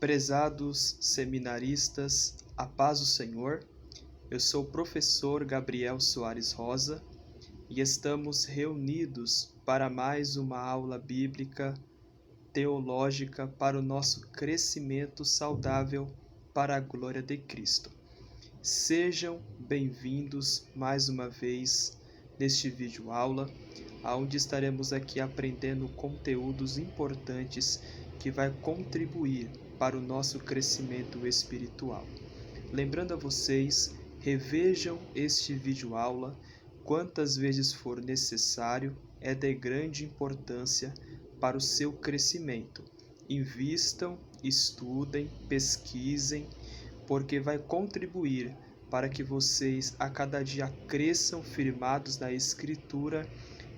Prezados seminaristas, a paz do Senhor, eu sou o professor Gabriel Soares Rosa e estamos reunidos para mais uma aula bíblica teológica para o nosso crescimento saudável para a glória de Cristo. Sejam bem-vindos mais uma vez neste vídeo aula, onde estaremos aqui aprendendo conteúdos importantes que vai contribuir para o nosso crescimento espiritual. Lembrando a vocês, revejam este vídeo aula quantas vezes for necessário, é de grande importância para o seu crescimento. Invistam, estudem, pesquisem, porque vai contribuir para que vocês a cada dia cresçam firmados na Escritura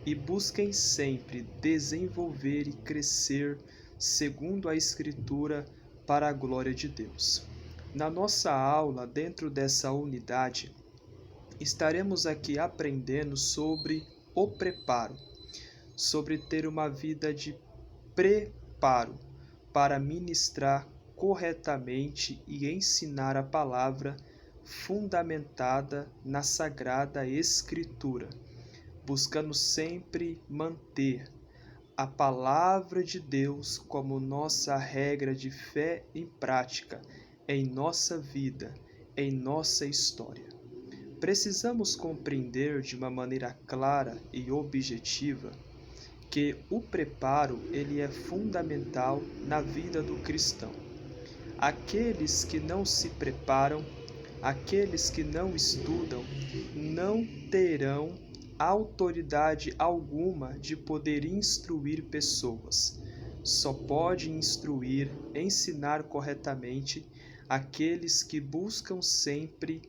e busquem sempre desenvolver e crescer segundo a Escritura para a glória de Deus. Na nossa aula, dentro dessa unidade, estaremos aqui aprendendo sobre o preparo, sobre ter uma vida de preparo para ministrar corretamente e ensinar a palavra fundamentada na Sagrada Escritura, buscando sempre manter a palavra de Deus como nossa regra de fé e prática em nossa vida, em nossa história. Precisamos compreender de uma maneira clara e objetiva que o preparo ele é fundamental na vida do cristão. Aqueles que não se preparam, aqueles que não estudam, não terão autoridade alguma de poder instruir pessoas. Só pode instruir, ensinar corretamente aqueles que buscam sempre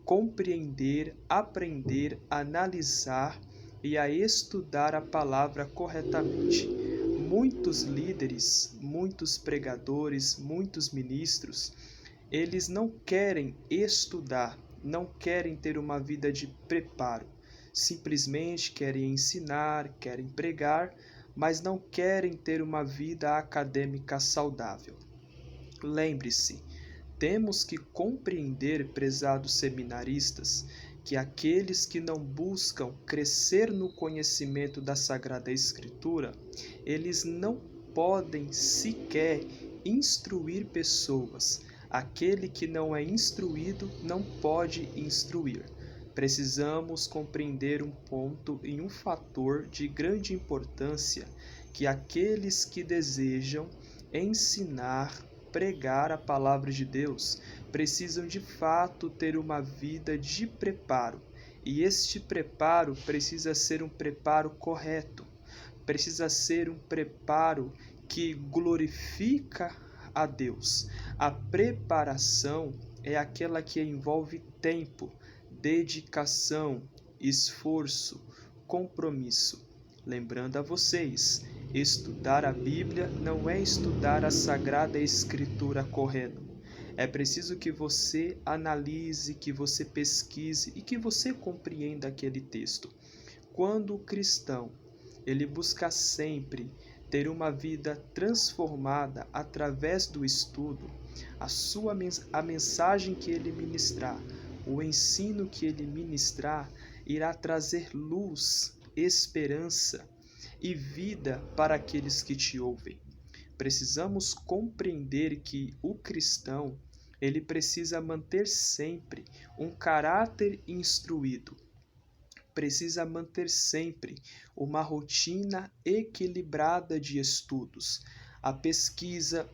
compreender, aprender, analisar e a estudar a palavra corretamente. Muitos líderes, muitos pregadores, muitos ministros, eles não querem estudar, não querem ter uma vida de preparo. Simplesmente querem ensinar, querem pregar, mas não querem ter uma vida acadêmica saudável. Lembre-se, temos que compreender, prezados seminaristas, que aqueles que não buscam crescer no conhecimento da Sagrada Escritura, eles não podem sequer instruir pessoas. Aquele que não é instruído não pode instruir. Precisamos compreender um ponto e um fator de grande importância, que aqueles que desejam ensinar, pregar a palavra de Deus, precisam de fato ter uma vida de preparo. E este preparo precisa ser um preparo correto, precisa ser um preparo que glorifica a Deus. A preparação é aquela que envolve tempo, dedicação, esforço, compromisso. Lembrando a vocês, estudar a Bíblia não é estudar a Sagrada Escritura correndo. É preciso que você analise, que você pesquise e que você compreenda aquele texto. Quando o cristão, ele busca sempre ter uma vida transformada através do estudo, a mensagem que ele ministrar, o ensino que ele ministrar, irá trazer luz, esperança e vida para aqueles que te ouvem. Precisamos compreender que o cristão, ele precisa manter sempre um caráter instruído, precisa manter sempre uma rotina equilibrada de estudos. A pesquisa,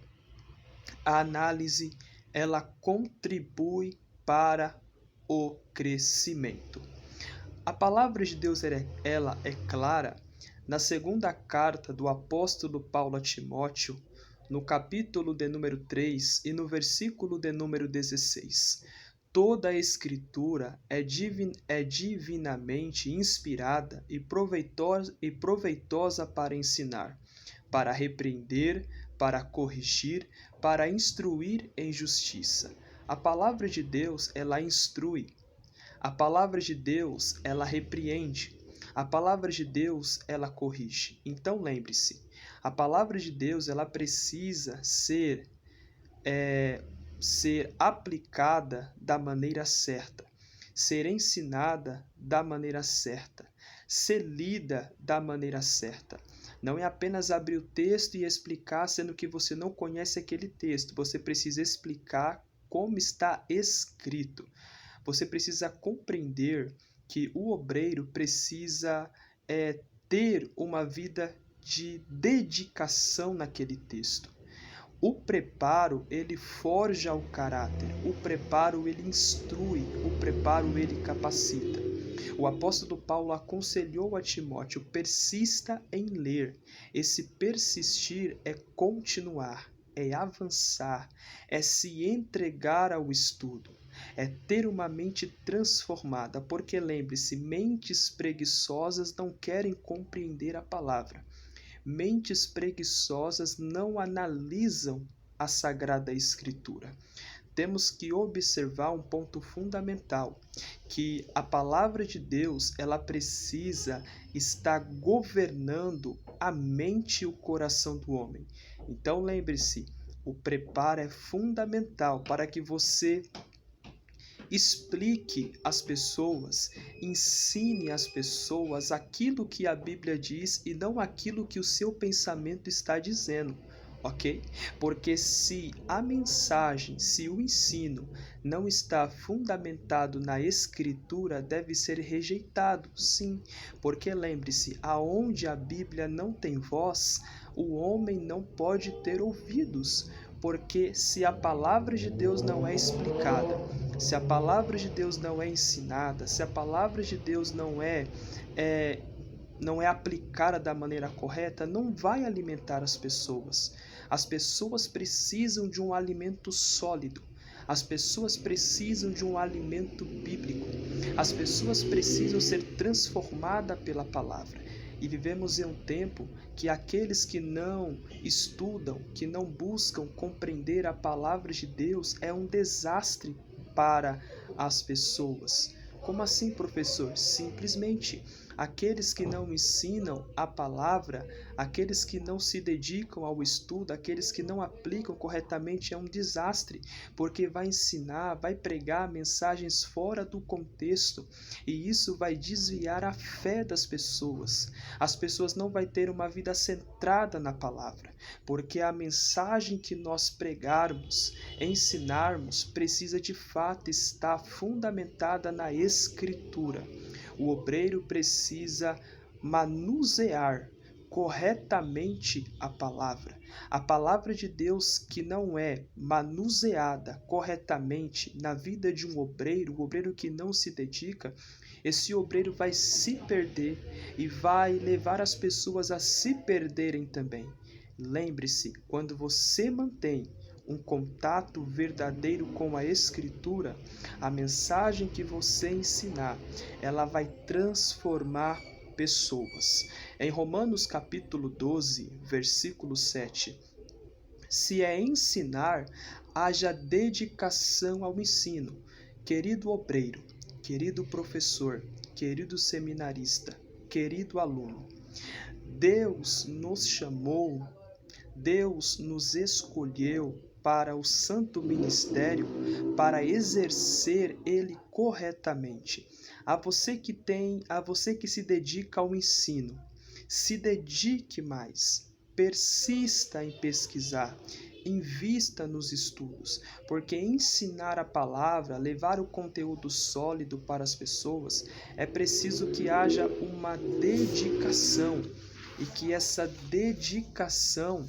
a análise, ela contribui para o crescimento. A palavra de Deus ela é clara na segunda carta do apóstolo Paulo a Timóteo, no capítulo de número 3 e no versículo de número 16. Toda a Escritura é divinamente inspirada e proveitosa para ensinar, para repreender, para corrigir, para instruir em justiça. A palavra de Deus, ela instrui. A palavra de Deus, ela repreende. A palavra de Deus, ela corrige. Então lembre-se, a palavra de Deus, ela precisa ser ser aplicada da maneira certa, ser ensinada da maneira certa, ser lida da maneira certa. Não é apenas abrir o texto e explicar, sendo que você não conhece aquele texto. Você precisa explicar como está escrito. Você precisa compreender que o obreiro precisa ter uma vida de dedicação naquele texto. O preparo, ele forja o caráter, o preparo, ele instrui, o preparo, ele capacita. O apóstolo Paulo aconselhou a Timóteo: persista em ler. Esse persistir é continuar, é avançar, é se entregar ao estudo, é ter uma mente transformada, porque lembre-se, mentes preguiçosas não querem compreender a palavra. Mentes preguiçosas não analisam a Sagrada Escritura. Temos que observar um ponto fundamental, que a palavra de Deus, ela precisa estar governando a mente e o coração do homem. Então lembre-se, o preparo é fundamental para que você explique às pessoas, ensine às pessoas aquilo que a Bíblia diz e não aquilo que o seu pensamento está dizendo, ok? Porque se a mensagem, se o ensino não está fundamentado na Escritura, deve ser rejeitado, sim. Porque lembre-se, aonde a Bíblia não tem voz, o homem não pode ter ouvidos. Porque se a palavra de Deus não é explicada, se a palavra de Deus não é ensinada, se a palavra de Deus não é aplicada da maneira correta, não vai alimentar as pessoas. As pessoas precisam de um alimento sólido. As pessoas precisam de um alimento bíblico. As pessoas precisam ser transformadas pela palavra. E vivemos em um tempo que aqueles que não estudam, que não buscam compreender a palavra de Deus, é um desastre para as pessoas. Como assim, professor? Simplesmente, aqueles que não ensinam a palavra, aqueles que não se dedicam ao estudo, aqueles que não aplicam corretamente, é um desastre, porque vai ensinar, vai pregar mensagens fora do contexto, e isso vai desviar a fé das pessoas. As pessoas não vão ter uma vida centrada na palavra, porque a mensagem que nós pregarmos, ensinarmos, precisa de fato estar fundamentada na Escritura. O obreiro precisa manusear corretamente a palavra de Deus que não é manuseada corretamente na vida de um obreiro, o obreiro que não se dedica, esse obreiro vai se perder e vai levar as pessoas a se perderem também. Lembre-se, quando você mantém um contato verdadeiro com a Escritura, a mensagem que você ensinar, ela vai transformar pessoas. Em Romanos capítulo 12, versículo 7, se é ensinar, haja dedicação ao ensino. Querido obreiro, querido professor, querido seminarista, querido aluno, Deus nos chamou, Deus nos escolheu para o santo ministério, para exercer ele corretamente. A você que se dedica ao ensino, se dedique mais, persista em pesquisar, invista nos estudos, porque ensinar a palavra, levar o conteúdo sólido para as pessoas, é preciso que haja uma dedicação e que essa dedicação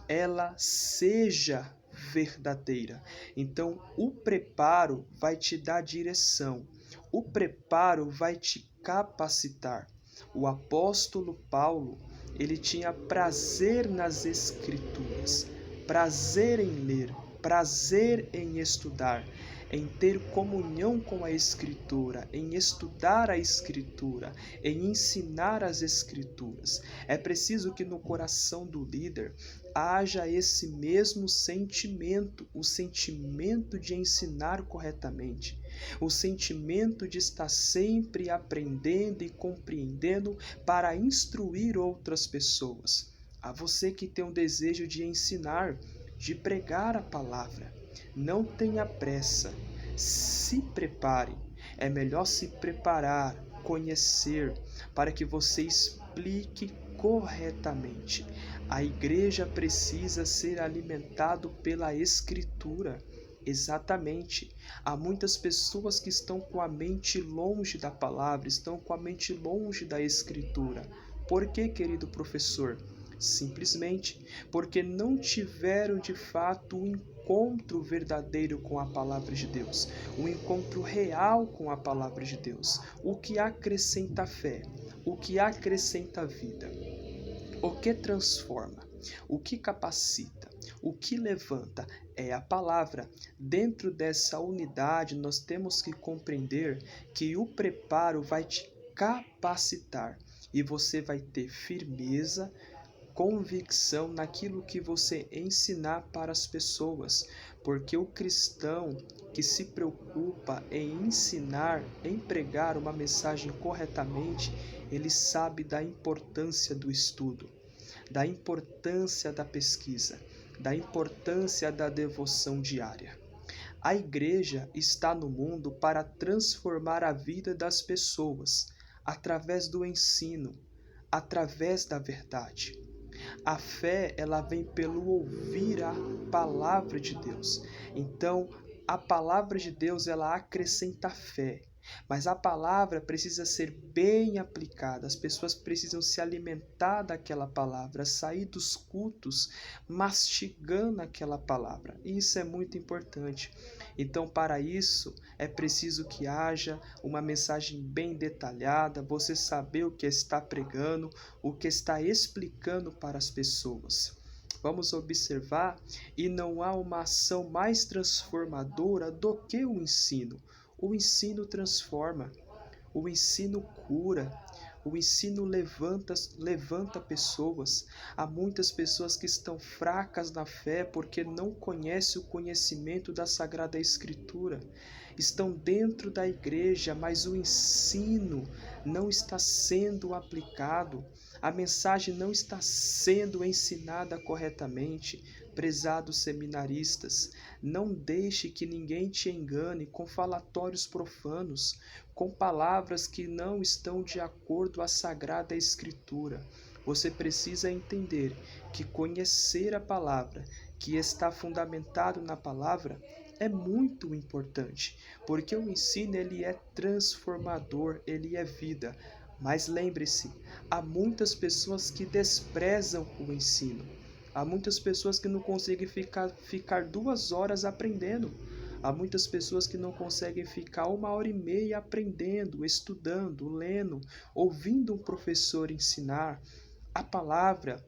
ela seja verdadeira. Então, o preparo vai te dar direção. O preparo vai te capacitar. O apóstolo Paulo, ele tinha prazer nas Escrituras, prazer em ler, prazer em estudar, em ter comunhão com a Escritura, em estudar a Escritura, em ensinar as Escrituras. É preciso que no coração do líder haja esse mesmo sentimento, o sentimento de ensinar corretamente, o sentimento de estar sempre aprendendo e compreendendo para instruir outras pessoas. A você que tem um desejo de ensinar, de pregar a palavra. Não tenha pressa, se prepare. É melhor se preparar, conhecer, para que você explique corretamente. A igreja precisa ser alimentado pela Escritura. Exatamente. Há muitas pessoas que estão com a mente longe da palavra, estão com a mente longe da Escritura. Por quê, querido professor? Simplesmente porque não tiveram de fato um encontro verdadeiro com a palavra de Deus, um encontro real com a palavra de Deus, o que acrescenta fé, o que acrescenta vida, o que transforma, o que capacita, o que levanta é a palavra. Dentro dessa unidade, nós temos que compreender que o preparo vai te capacitar e você vai ter firmeza, convicção naquilo que você ensinar para as pessoas, porque o cristão que se preocupa em ensinar, em pregar uma mensagem corretamente, ele sabe da importância do estudo, da importância da pesquisa, da importância da devoção diária. A igreja está no mundo para transformar a vida das pessoas, através do ensino, através da verdade. A fé, ela vem pelo ouvir a palavra de Deus. Então, a palavra de Deus, ela acrescenta fé. Mas a palavra precisa ser bem aplicada. As pessoas precisam se alimentar daquela palavra, sair dos cultos mastigando aquela palavra. E isso é muito importante. Então, para isso, é preciso que haja uma mensagem bem detalhada, você saber o que está pregando, o que está explicando para as pessoas. Vamos observar, e não há uma ação mais transformadora do que o ensino. O ensino transforma, o ensino cura, o ensino levanta pessoas. Há muitas pessoas que estão fracas na fé porque não conhecem o conhecimento da Sagrada Escritura. Estão dentro da igreja, mas o ensino não está sendo aplicado. A mensagem não está sendo ensinada corretamente. Prezados seminaristas, não deixe que ninguém te engane com falatórios profanos, com palavras que não estão de acordo à Sagrada Escritura. Você precisa entender que conhecer a palavra, que está fundamentado na palavra, é muito importante, porque o ensino ele é transformador, ele é vida. Mas lembre-se, há muitas pessoas que desprezam o ensino. Há muitas pessoas que não conseguem ficar 2 horas aprendendo. Há muitas pessoas que não conseguem ficar 1h30 aprendendo, estudando, lendo, ouvindo um professor ensinar a palavra,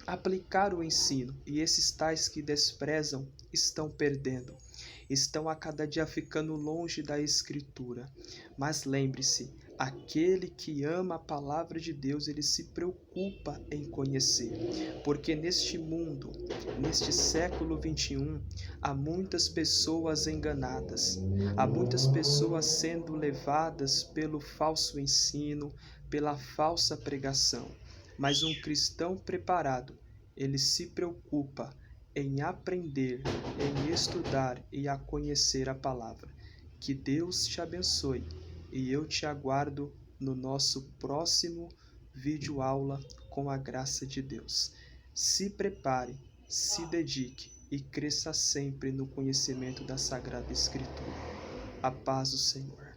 aplicar o ensino. E esses tais que desprezam estão perdendo. Estão a cada dia ficando longe da Escritura. Mas lembre-se, aquele que ama a palavra de Deus, ele se preocupa em conhecer. Porque neste mundo, neste século 21, há muitas pessoas enganadas. Há muitas pessoas sendo levadas pelo falso ensino, pela falsa pregação. Mas um cristão preparado, ele se preocupa em aprender, em estudar e a conhecer a palavra. Que Deus te abençoe e eu te aguardo no nosso próximo vídeo aula com a graça de Deus. Se prepare, se dedique e cresça sempre no conhecimento da Sagrada Escritura. A paz do Senhor.